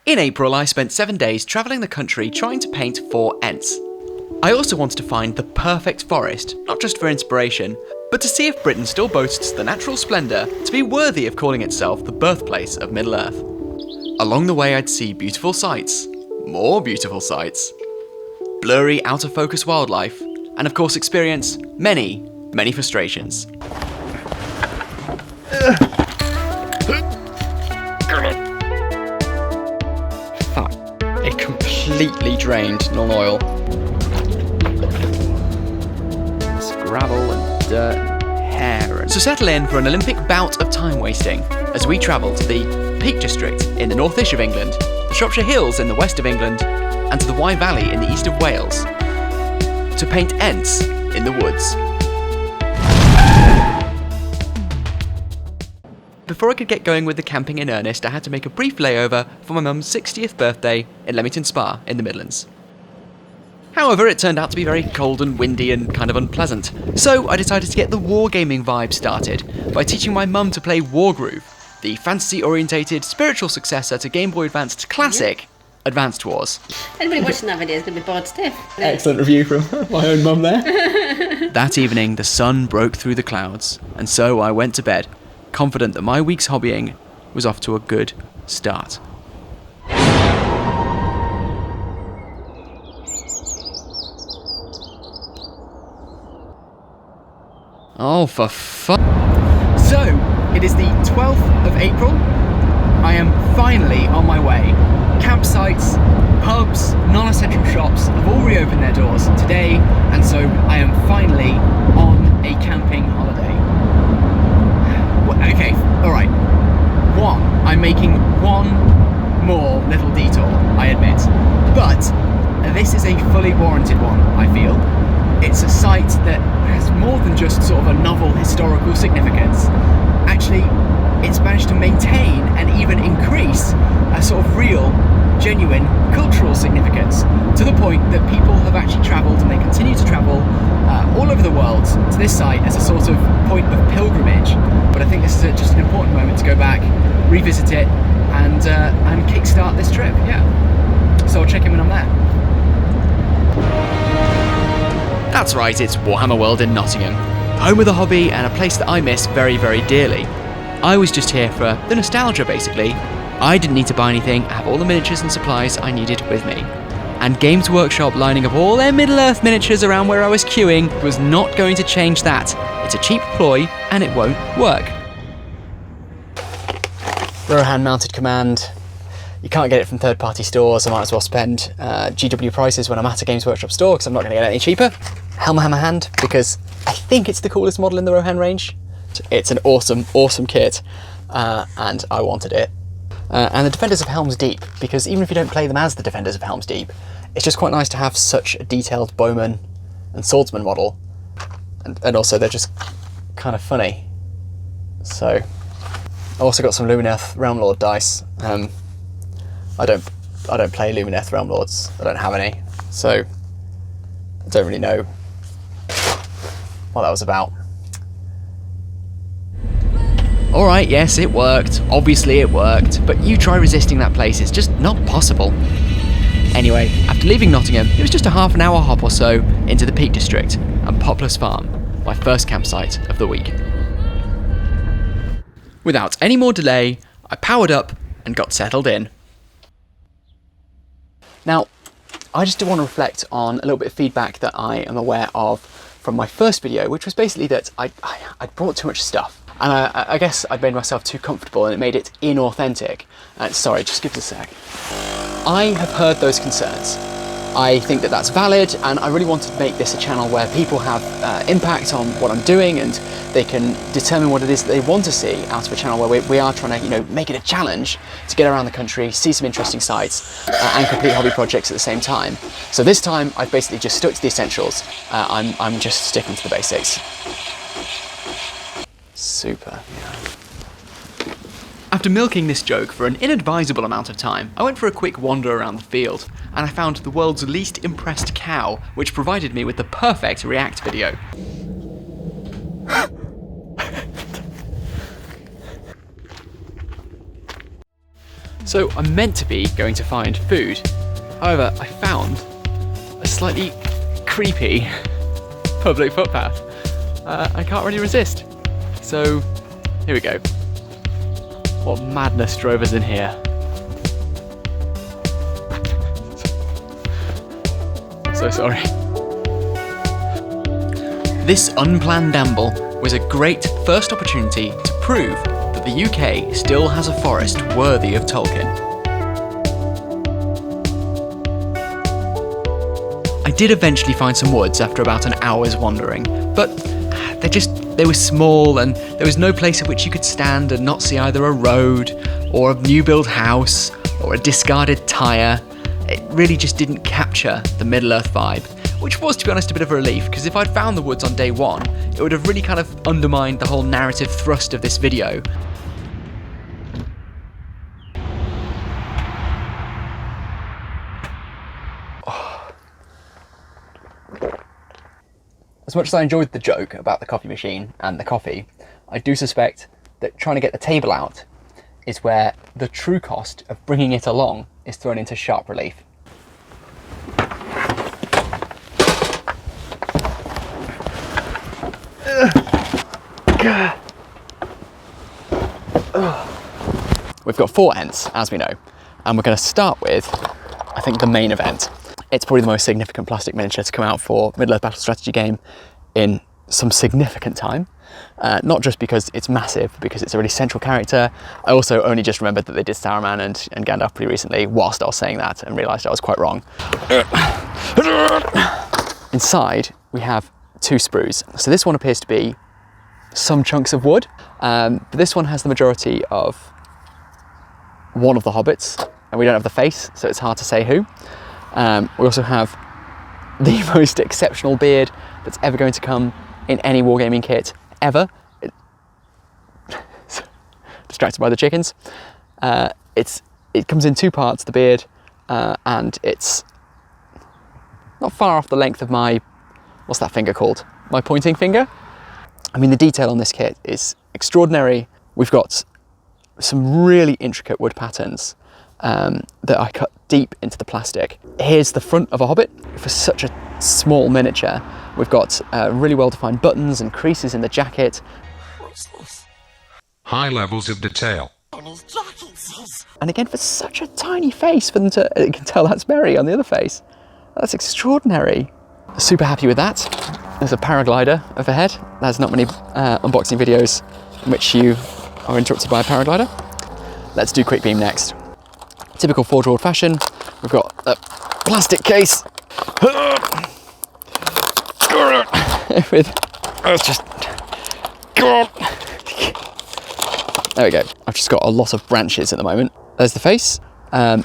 In April, I spent 7 days travelling the country trying to paint 4 Ents. I also wanted to find the perfect forest, not just for inspiration, but to see if Britain still boasts the natural splendour to be worthy of calling itself the birthplace of Middle-earth. Along the way I'd see beautiful sights, more beautiful sights, blurry out-of-focus wildlife, and of course experience many, many frustrations. Fuck. It completely drained non-oil. It's gravel and dirt and hair and... So settle in for an Olympic bout of time wasting as we travel to the Peak District in the north-ish of England, the Shropshire Hills in the west of England, and to the Wye Valley in the east of Wales, to paint Ents in the woods. Before I could get going with the camping in earnest, I had to make a brief layover for my mum's 60th birthday in Leamington Spa in the Midlands. However, it turned out to be very cold and windy and kind of unpleasant, so I decided to get the wargaming vibe started by teaching my mum to play Wargroove, the fantasy-orientated spiritual successor to Game Boy Advance's classic, Advanced Wars. Anybody watching that video is going to be bored stiff. Excellent review from my own mum there. That evening, the sun broke through the clouds, and so I went to bed, confident that my week's hobbying was off to a good start. Oh, for fuck. So, it is the 12th of April. I am finally on my way. Campsites, pubs, non-essential shops have all reopened their doors today, and so I am finally on a camping holiday. Okay, alright. I'm making one more little detour, I admit. But this is a fully warranted one, I feel. It's a site that has more than just sort of a novel historical significance. Actually, it's managed to maintain and even increase a sort of real, genuine cultural significance, to the point that people have actually travelled, and they continue to travel all over the world to this site as a sort of point of pilgrimage. But I think this is just an important moment to go back, revisit it, and kickstart this trip. Yeah. So I'll check in when I'm there. That's right, it's Warhammer World in Nottingham, home of the hobby and a place that I miss very, very dearly. I was just here for the nostalgia, basically. I didn't need to buy anything, I have all the miniatures and supplies I needed with me. And Games Workshop lining up all their Middle-earth miniatures around where I was queuing was not going to change that. It's a cheap ploy, and it won't work. Rohan mounted command. You can't get it from third-party stores. I might as well spend GW prices when I'm at a Games Workshop store, because I'm not going to get it any cheaper. Helmhammer hand, because I think it's the coolest model in the Rohan range. It's an awesome, awesome kit, and I wanted it. And the Defenders of Helm's Deep, because even if you don't play them as the Defenders of Helm's Deep, it's just quite nice to have such a detailed bowman and swordsman model. And also they're just kind of funny. So, I also got some Lumineth Realm Lord dice. I don't play Lumineth Realm Lords. I don't have any, so I don't really know what that was about. Alright, yes, it worked. Obviously it worked. But you try resisting that place, it's just not possible. Anyway, after leaving Nottingham, it was just a half an hour hop or so into the Peak District and Poplar's Farm, my first campsite of the week. Without any more delay, I powered up and got settled in. Now, I just do want to reflect on a little bit of feedback that I am aware of from my first video, which was basically that I'd brought too much stuff. And I guess I'd made myself too comfortable and it made it inauthentic. Sorry, just give us a sec. I have heard those concerns. I think that that's valid, and I really wanted to make this a channel where people have impact on what I'm doing, and they can determine what it is that they want to see out of a channel where we are trying to, make it a challenge to get around the country, see some interesting sites, and complete hobby projects at the same time. So this time, I've basically just stuck to the essentials. I'm just sticking to the basics. Super. Yeah. After milking this joke for an inadvisable amount of time, I went for a quick wander around the field, and I found the world's least impressed cow, which provided me with the perfect react video. So I'm meant to be going to find food. However, I found a slightly creepy public footpath. I can't really resist. So here we go. What madness drove us in here? So sorry. This unplanned amble was a great first opportunity to prove that the UK still has a forest worthy of Tolkien. I did eventually find some woods after about an hour's wandering, but they were small and there was no place at which you could stand and not see either a road or a new build house or a discarded tyre. It really just didn't capture the Middle-earth vibe, which was, to be honest, a bit of a relief, because if I'd found the woods on day one, it would have really kind of undermined the whole narrative thrust of this video. As much as I enjoyed the joke about the coffee machine and the coffee, I do suspect that trying to get the table out is where the true cost of bringing it along is thrown into sharp relief. We've got 4 Ents, as we know, and we're going to start with, I think, the main event. It's probably the most significant plastic miniature to come out for Middle-earth battle strategy game in some significant time. Not just because it's massive, because it's a really central character. I also only just remembered that they did Saruman and Gandalf pretty recently whilst I was saying that, and realised I was quite wrong. Inside, we have 2 sprues. So this one appears to be some chunks of wood, but this one has the majority of one of the hobbits, and we don't have the face, so it's hard to say who. We also have the most exceptional beard that's ever going to come in any wargaming kit ever. Distracted by the chickens. It comes in 2 parts, the beard, and it's not far off the length of my, what's that finger called? My pointing finger? I mean, the detail on this kit is extraordinary. We've got some really intricate wood patterns that I cut deep into the plastic. Here's the front of a hobbit. For such a small miniature, we've got really well-defined buttons and creases in the jacket. What's this? High levels of detail. On his jacket says. And again, for such a tiny face, for them to, you can tell that's Merry on the other face. That's extraordinary. Super happy with that. There's a paraglider overhead. There's not many unboxing videos in which you are interrupted by a paraglider. Let's do Quickbeam next. Typical Forge World fashion, we've got a plastic case with, there we go. I've just got a lot of branches at the moment. There's the face.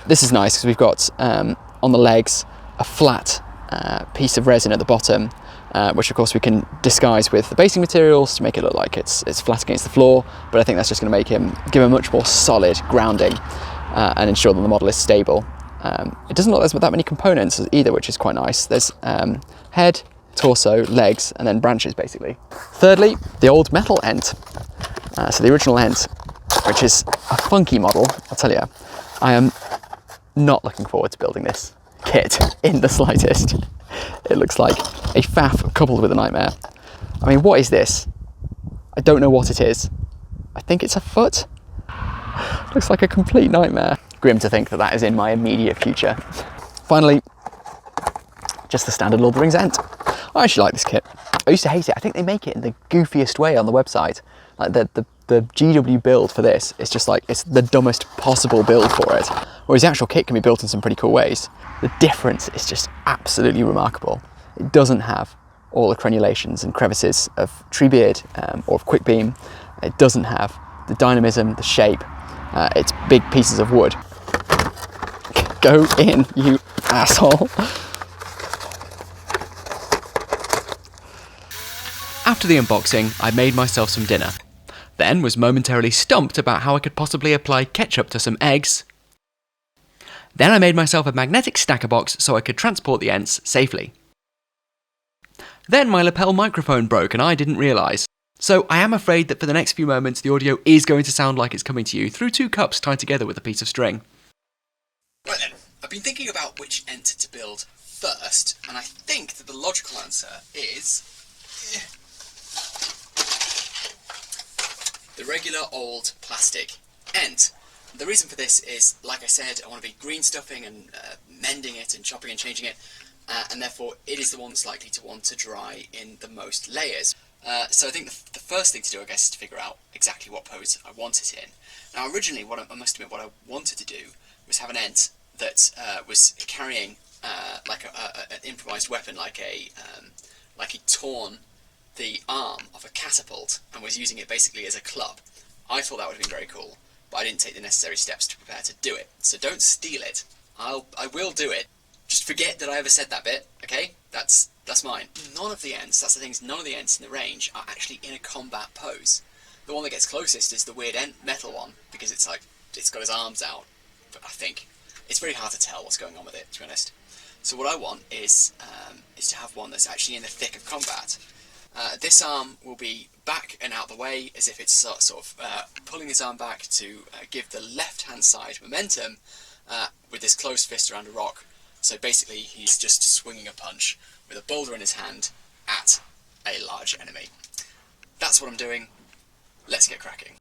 This is nice because we've got on the legs a flat piece of resin at the bottom, which of course we can disguise with the basing materials to make it look like it's flat against the floor, but I think that's just going to make him, give him a much more solid grounding and ensure that the model is stable. It doesn't look like there's that many components either, which is quite nice. There's head, torso, legs, and then branches basically. Thirdly, the old metal Ent. So the original Ent, which is a funky model, I'll tell you. I am not looking forward to building this kit in the slightest. It looks like a faff coupled with a nightmare. I mean, what is this? I don't know what it is. I think it's a foot. Looks like a complete nightmare. Grim to think that that is in my immediate future. Finally, just the standard Lord of the Rings Ent. I actually like this kit. I used to hate it. I think they make it in the goofiest way on the website. Like the GW build for this is just like, it's the dumbest possible build for it. Whereas the actual kit can be built in some pretty cool ways. The difference is just absolutely remarkable. It doesn't have all the crenulations and crevices of Treebeard or of Quickbeam. It doesn't have the dynamism, the shape. It's big pieces of wood. Go in, you asshole. After the unboxing, I made myself some dinner. Then was momentarily stumped about how I could possibly apply ketchup to some eggs. Then I made myself a magnetic stacker box so I could transport the Ents safely. Then my lapel microphone broke and I didn't realise. So I am afraid that for the next few moments the audio is going to sound like it's coming to you through 2 cups tied together with a piece of string. I've been thinking about which Ent to build first, and I think that the logical answer is the regular old plastic Ent. The reason for this is, like I said, I want to be green stuffing and mending it and chopping and changing it, and therefore it is the one that's likely to want to dry in the most layers. So I think the first thing to do, I guess, is to figure out exactly what pose I want it in. Now, originally, I must admit, what I wanted to do was have an Ent that was carrying like an improvised weapon, like he'd torn the arm of a catapult and was using it basically as a club. I thought that would have been very cool, but I didn't take the necessary steps to prepare to do it. So don't steal it. I will do it. Just forget that I ever said that bit, okay? That's mine. None of the Ents, that's the thing, none of the Ents in the range are actually in a combat pose. The one that gets closest is the weird metal one, because it's got his arms out. But I think it's very hard to tell what's going on with it, to be honest. So what I want is to have one that's actually in the thick of combat. This arm will be back and out the way, as if it's sort of pulling his arm back to give the left-hand side momentum with his closed fist around a rock. So basically, he's just swinging a punch with a boulder in his hand at a large enemy. That's what I'm doing. Let's get cracking.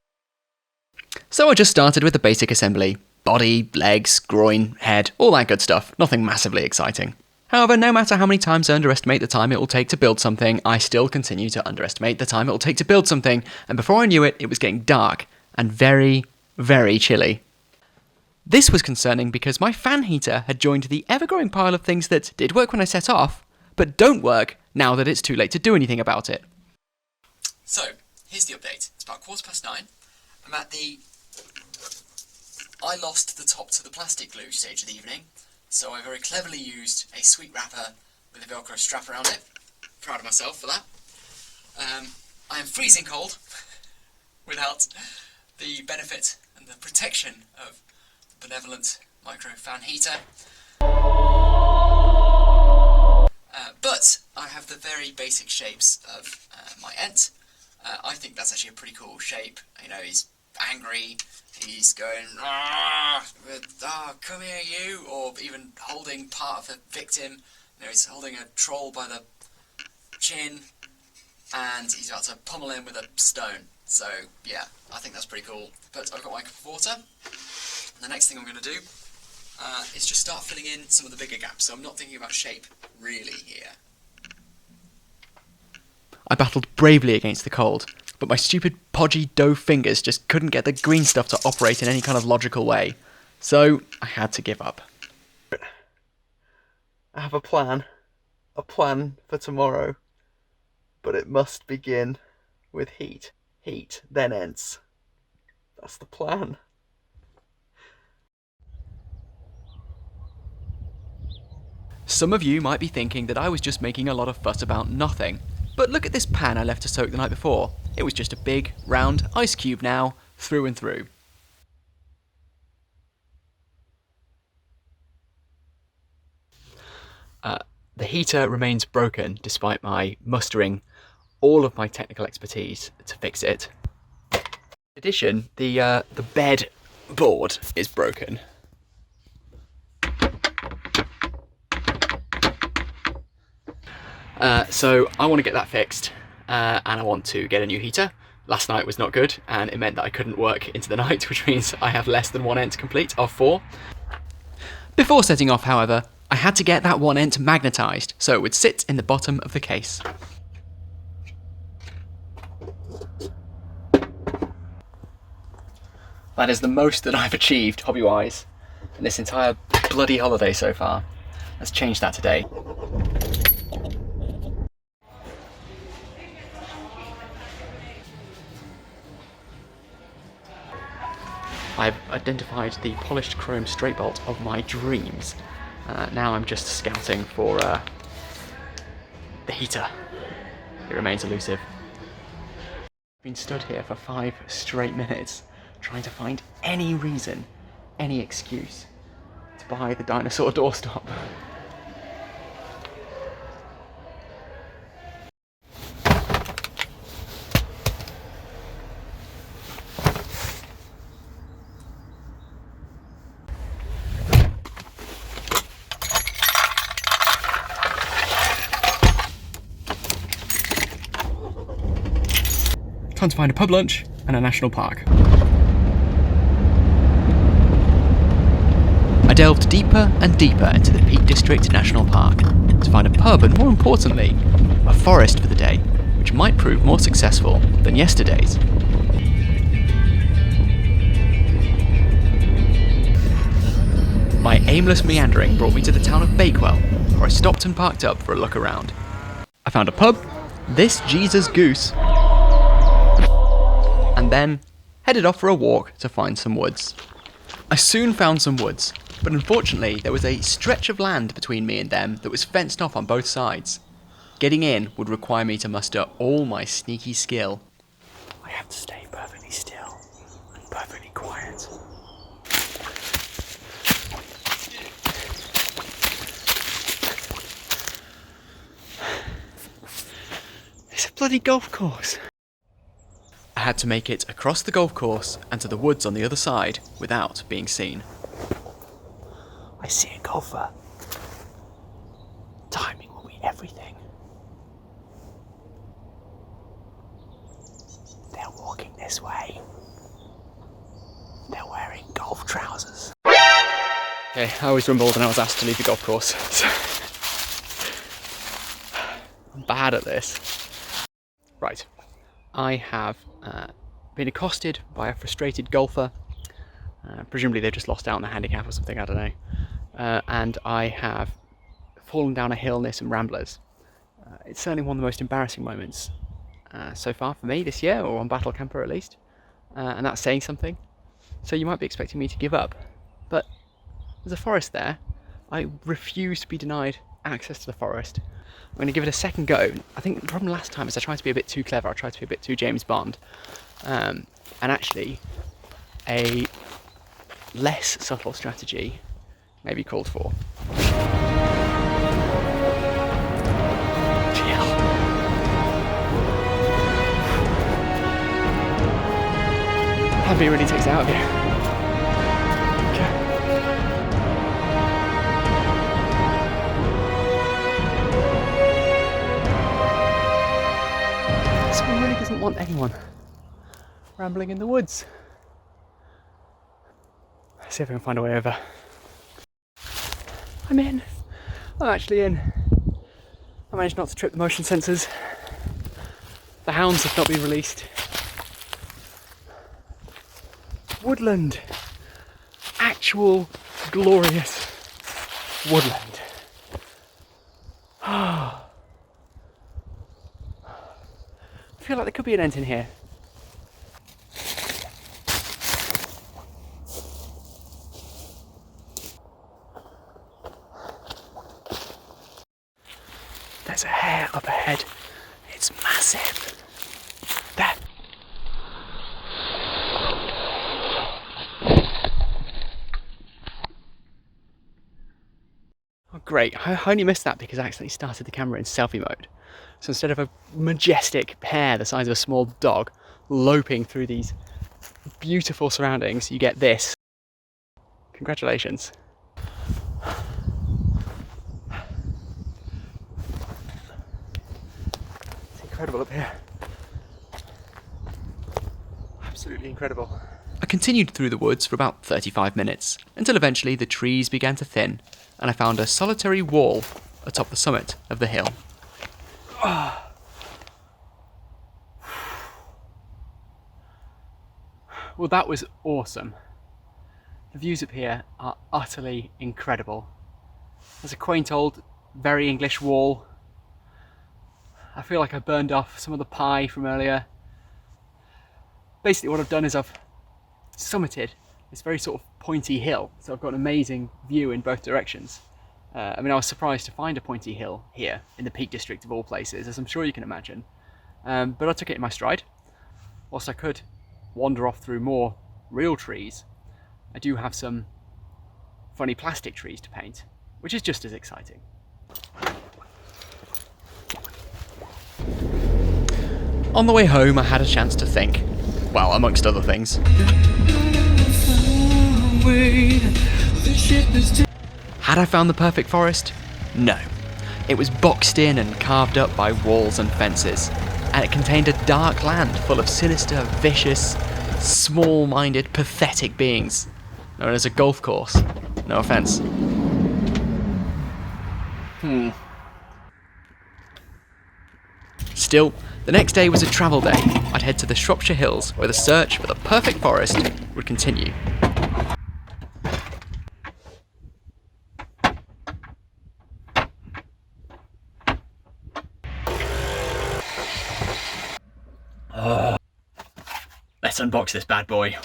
So I just started with the basic assembly. Body, legs, groin, head, all that good stuff. Nothing massively exciting. However, no matter how many times I underestimate the time it will take to build something, I still continue to underestimate the time it will take to build something, and before I knew it, it was getting dark and very, very chilly. This was concerning because my fan heater had joined the ever-growing pile of things that did work when I set off, but don't work now that it's too late to do anything about it. So, here's the update. It's about 9:15. I'm at the I lost the top to the plastic glue stage of the evening, so I very cleverly used a sweet wrapper with a Velcro strap around it. Proud of myself for that. I am freezing cold without the benefit and the protection of the benevolent micro fan heater. But I have the very basic shapes of my Ent. I think that's actually a pretty cool shape. You know, he's angry, he's going, come here you, or even holding part of the victim. You know, he's holding a troll by the chin, and he's about to pummel him with a stone. So, yeah, I think that's pretty cool. But I've got my cup of water. The next thing I'm going to do is just start filling in some of the bigger gaps. So I'm not thinking about shape really here. I battled bravely against the cold, but my stupid podgy dough fingers just couldn't get the green stuff to operate in any kind of logical way. So I had to give up. I have a plan for tomorrow, but it must begin with heat. Heat, then Ents. That's the plan. Some of you might be thinking that I was just making a lot of fuss about nothing, but look at this pan I left to soak the night before. It was just a big, round ice cube now, through and through. The heater remains broken despite my mustering all of my technical expertise to fix it. In addition, the bed board is broken. So I want to get that fixed, and I want to get a new heater. Last night was not good, and it meant that I couldn't work into the night, which means I have less than one Ent complete of 4. Before setting off, however, I had to get that one Ent magnetised, so it would sit in the bottom of the case. That is the most that I've achieved, hobby-wise, in this entire bloody holiday so far. Let's change that today. I've identified the polished chrome straight bolt of my dreams. Now I'm just scouting for the heater. It remains elusive. I've been stood here for 5 straight minutes trying to find any reason, any excuse to buy the dinosaur doorstop. time to find a pub lunch and a national park. I delved deeper and deeper into the Peak District National Park to find a pub and, more importantly, a forest for the day, which might prove more successful than yesterday's. My aimless meandering brought me to the town of Bakewell, where I stopped and parked up for a look around. I found a pub, this Jesus Goose, and then headed off for a walk to find some woods. I soon found some woods, but unfortunately there was a stretch of land between me and them that was fenced off on both sides. Getting in would require me to muster all my sneaky skill. I have to stay perfectly still and perfectly quiet. It's a bloody golf course. I had to make it across the golf course and to the woods on the other side without being seen. I see a golfer. Timing will be everything. They're walking this way. They're wearing golf trousers. Okay, I always rumbled and I was asked to leave the golf course. So I'm bad at this. Right, I have been accosted by a frustrated golfer. Presumably they just lost out on the handicap or something, I don't know. And I have fallen down a hill near some ramblers. It's certainly one of the most embarrassing moments so far for me this year, or on Battle Camper at least. And that's saying something. So you might be expecting me to give up. But there's a forest there. I refuse to be denied access to the forest. I'm going to give it a second go. I think the problem last time is I tried to be a bit too clever. I tried to be a bit too James Bond. And actually, a less subtle strategy may be called for. Chill. That bit really takes it out of you. Okay. Someone really doesn't want anyone rambling in the woods. Let's see if I can find a way over. I'm in. I'm actually in. I managed not to trip the motion sensors. The hounds have not been released. Woodland. Actual glorious woodland. I feel like there could be an ent in here. There's a hare up ahead. It's massive. There. Oh great, I only missed that because I accidentally started the camera in selfie mode. So instead of a majestic hare the size of a small dog loping through these beautiful surroundings, you get this. Congratulations. Incredible up here. Absolutely incredible. I continued through the woods for about 35 minutes, until eventually the trees began to thin, and I found a solitary wall atop the summit of the hill. Well, that was awesome. The views up here are utterly incredible. There's a quaint old, very English wall. I feel like I burned off some of the pie from earlier. Basically what I've done is I've summited this very sort of pointy hill, so I've got an amazing view in both directions. I mean, I was surprised to find a pointy hill here in the Peak District of all places, as I'm sure you can imagine. But I took it in my stride. Whilst I could wander off through more real trees, I do have some funny plastic trees to paint, which is just as exciting. On the way home, I had a chance to think. Well, amongst other things. Had I found the perfect forest? No. It was boxed in and carved up by walls and fences. and it contained a dark land full of sinister, vicious, small-minded, pathetic beings, known as a golf course. No offence. Still, the next day was a travel day. I'd head to the Shropshire Hills, where the search for the perfect forest would continue. Let's unbox this bad boy.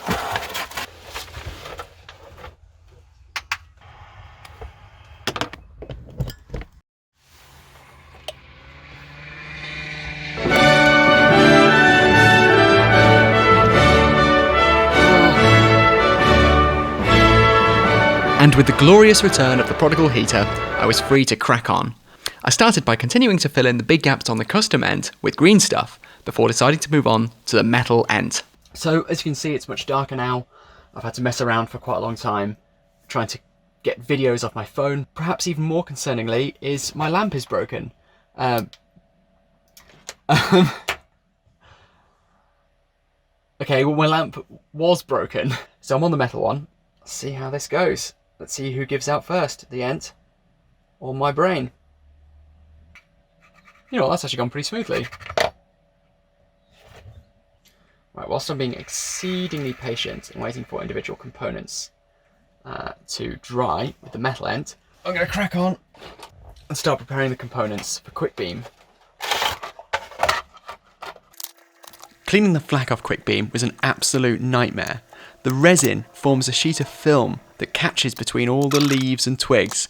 And with the glorious return of the prodigal heater, I was free to crack on. I started by continuing to fill in the big gaps on the custom Ent with green stuff, before deciding to move on to the metal Ent. So, as you can see, it's much darker now. I've had to mess around for quite a long time, trying to get videos off my phone. Perhaps even more concerningly, is my lamp is broken. Okay, well, my lamp was broken, so I'm on the metal one. Let's see how this goes. Let's see who gives out first, the Ent or my brain. You know what, that's actually gone pretty smoothly. Right, whilst I'm being exceedingly patient and waiting for individual components to dry with the metal Ent, I'm going to crack on and start preparing the components for Quickbeam. Cleaning the flak off Quickbeam was an absolute nightmare. The resin forms a sheet of film that catches between all the leaves and twigs,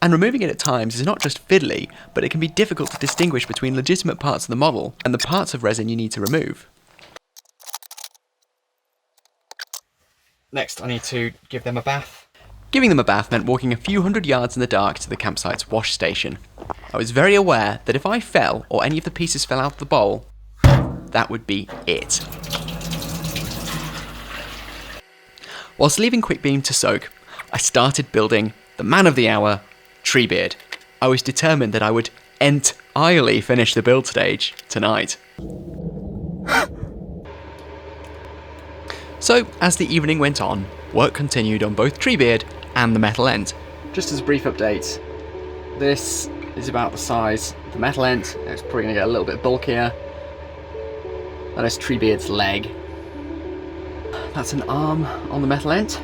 and removing it at times is not just fiddly, but it can be difficult to distinguish between legitimate parts of the model and the parts of resin you need to remove. Next, I need to give them a bath. Giving them a bath meant walking a few hundred yards in the dark to the campsite's wash station. I was very aware that if I fell or any of the pieces fell out of the bowl, that would be it. Whilst leaving Quickbeam to soak, I started building the man of the hour, Treebeard. I was determined that I would entirely finish the build stage tonight. So, as the evening went on, work continued on both Treebeard and the metal Ent. Just as a brief update, this is about the size of the metal Ent. It's probably going to get a little bit bulkier. That is Treebeard's leg. That's an arm on the metal Ent.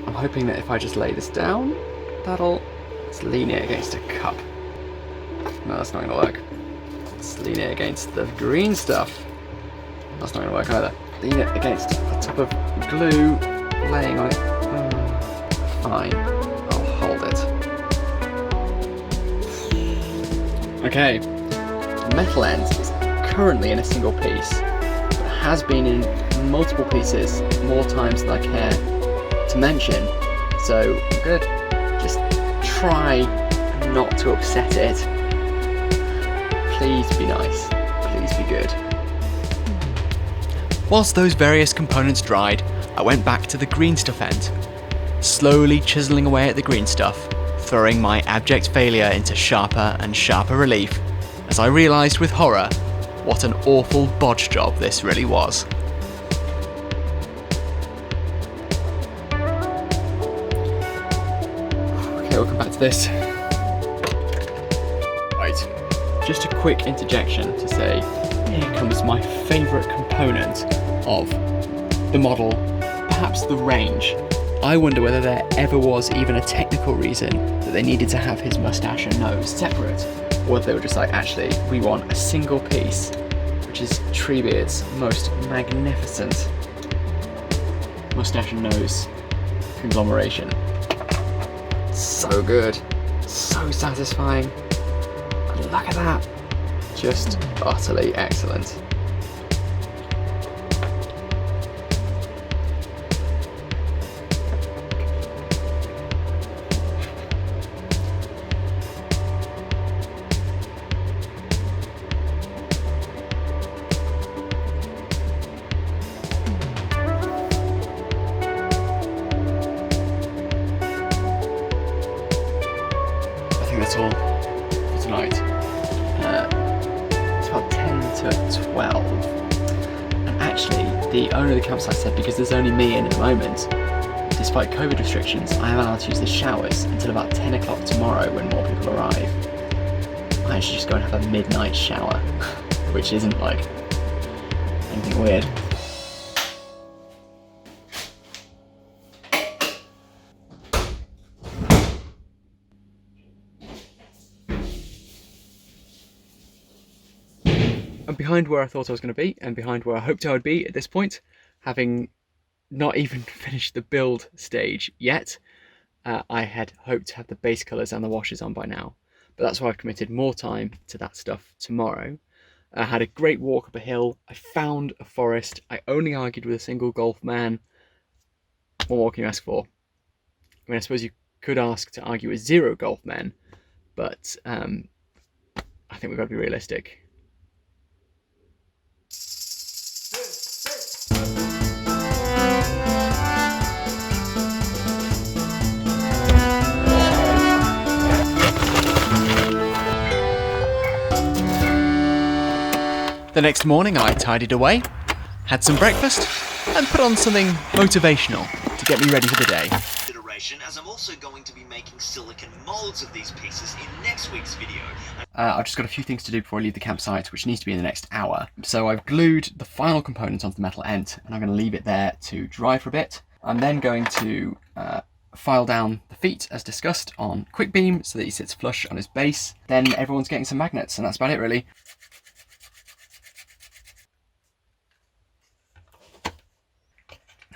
I'm hoping that if I just lay this down, let's lean it against a cup. No, that's not going to work. Let's lean it against the green stuff. That's not going to work either. Lean it against the top of glue, laying on it. Fine, I'll hold it. Okay, the metal Ent is currently in a single piece, but has been in multiple pieces more times than I care to mention, so I'm going to just try not to upset it. Please be nice, please be good. Whilst those various components dried, I went back to the green stuff Ent, slowly chiselling away at the green stuff, throwing my abject failure into sharper and sharper relief, as I realised with horror what an awful bodge job this really was. Okay, we'll come back to this. Right, just a quick interjection to say, here comes my favourite component of the model, perhaps the range. I wonder whether there ever was even a technical reason that they needed to have his moustache and nose separate, or if they were just like, actually, we want a single piece, which is Treebeard's most magnificent moustache and nose conglomeration. So good, so satisfying. And look at that, just utterly excellent. That's all for tonight. It's about 10 to 12. And actually, the owner of the campsite said because there's only me in at the moment, despite COVID restrictions, I am allowed to use the showers until about 10 o'clock tomorrow when more people arrive. I actually just go and have a midnight shower, which isn't like anything weird. I'm behind where I thought I was going to be, and behind where I hoped I would be at this point, having not even finished the build stage yet. I had hoped to have the base colours and the washes on by now, but that's why I've committed more time to that stuff tomorrow. I had a great walk up a hill, I found a forest, I only argued with a single golf man. What more can you ask for? I mean, I suppose you could ask to argue with 0 golf men, but I think we've got to be realistic. The next morning I tidied away, had some breakfast, and put on something motivational to get me ready for the day. As I'm also going to be making silicon molds of these pieces in next week's video. I've just got a few things to do before I leave the campsite, which needs to be in the next hour. So I've glued the final component onto the metal Ent, and I'm going to leave it there to dry for a bit. I'm then going to file down the feet, as discussed, on Quickbeam, so that he sits flush on his base. Then everyone's getting some magnets, and that's about it really.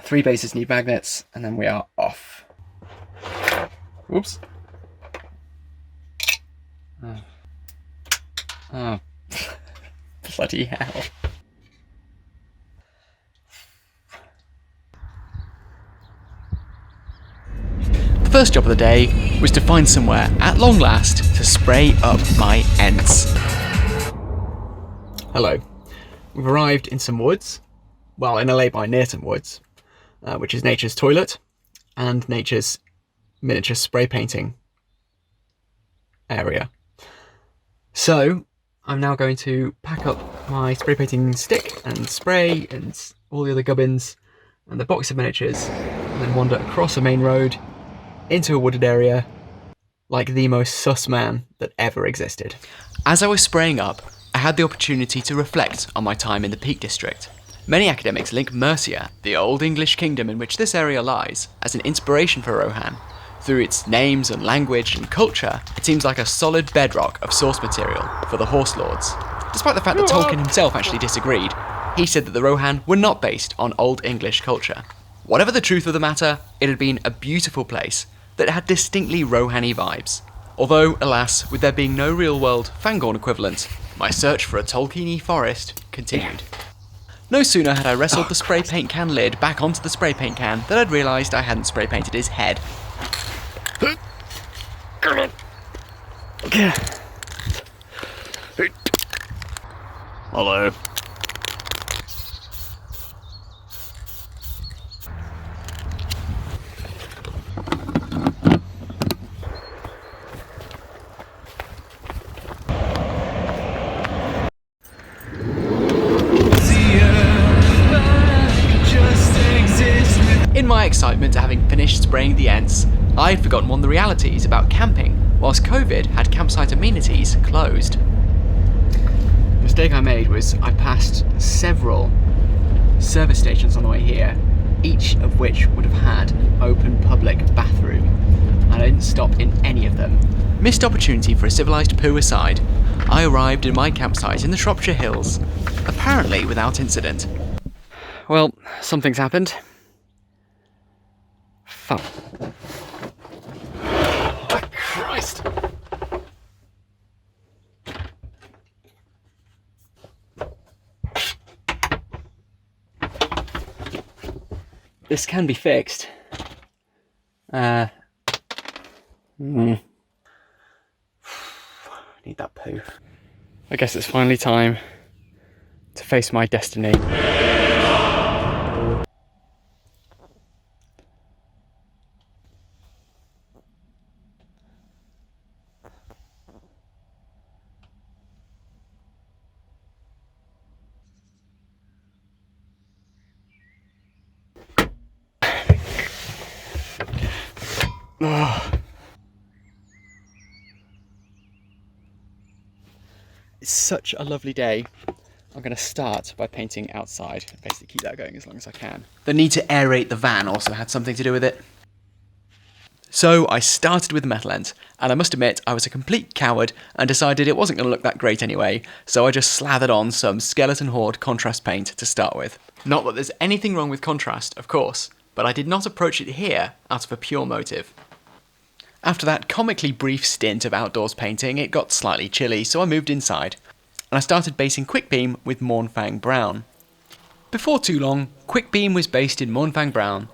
Three bases need magnets, and then we are off. Whoops. Oh. Bloody hell. The first job of the day was to find somewhere, at long last, to spray up my Ents. Hello. We've arrived in some woods. Well, in a lay-by near some woods. Which is nature's toilet and nature's miniature spray painting area. So I'm now going to pack up my spray painting stick and spray and all the other gubbins and the box of miniatures, and then wander across a main road into a wooded area like the most sus man that ever existed. As I was spraying up, I had the opportunity to reflect on my time in the Peak District. Many academics link Mercia, the old English kingdom in which this area lies, as an inspiration for Rohan. Through its names and language and culture, it seems like a solid bedrock of source material for the Horse Lords. Despite the fact that Tolkien himself actually disagreed, he said that the Rohan were not based on Old English culture. Whatever the truth of the matter, it had been a beautiful place that had distinctly Rohan-y vibes. Although, alas, with there being no real-world Fangorn equivalent, my search for a Tolkien-y forest continued. No sooner had I wrestled the spray paint can lid back onto the spray paint can than I'd realised I hadn't spray painted his head. Hello. In my excitement at having finished spraying the Ents, I had forgotten one of the realities about camping whilst COVID had campsite amenities closed. The mistake I made was I passed several service stations on the way here, each of which would have had an open public bathroom, and I didn't stop in any of them. Missed opportunity for a civilised poo aside, I arrived in my campsite in the Shropshire Hills, apparently without incident. Well, something's happened. Fuck. Oh, Christ! This can be fixed. Need that poo. I guess it's finally time to face my destiny. It's such a lovely day. I'm going to start by painting outside and basically keep that going as long as I can. The need to aerate the van also had something to do with it. So I started with metal ends, and I must admit I was a complete coward and decided it wasn't going to look that great anyway, so I just slathered on some Skeleton Horde contrast paint to start with. Not that there's anything wrong with contrast, of course, but I did not approach it here out of a pure motive. After that comically brief stint of outdoors painting, it got slightly chilly, so I moved inside, and I started basing Quickbeam with Mournfang Brown. Before too long, Quickbeam was based in Mournfang Brown,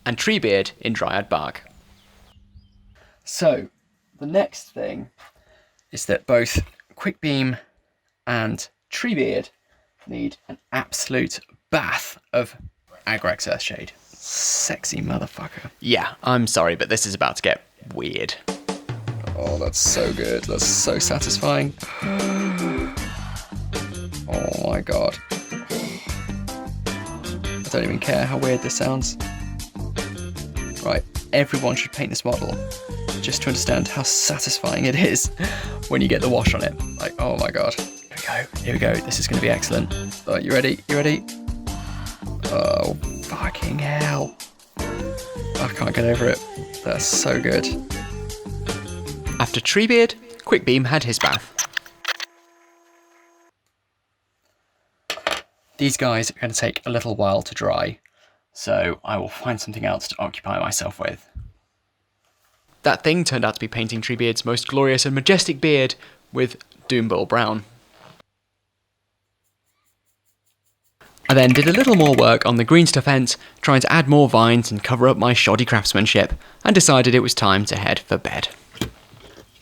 and Treebeard in Dryad Bark. So, the next thing is that both Quickbeam and Treebeard need an absolute bath of Agrax Earthshade. Sexy motherfucker. Yeah, I'm sorry, but this is about to get weird. Oh, that's so good. That's so satisfying. Oh my god. I don't even care how weird this sounds. Right, everyone should paint this model just to understand how satisfying it is when you get the wash on it. Like, oh my god. Here we go. This is going to be excellent. You ready? You ready? Oh, fucking hell. I can't get over it. That's so good. After Treebeard, Quickbeam had his bath. These guys are going to take a little while to dry, so I will find something else to occupy myself with. That thing turned out to be painting Treebeard's most glorious and majestic beard with Doombull Brown. I then did a little more work on the green stuff Ents, trying to add more vines and cover up my shoddy craftsmanship, and decided it was time to head for bed.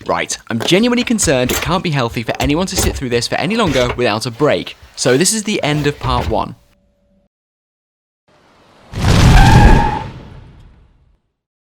Right, I'm genuinely concerned it can't be healthy for anyone to sit through this for any longer without a break, so this is the end of part 1.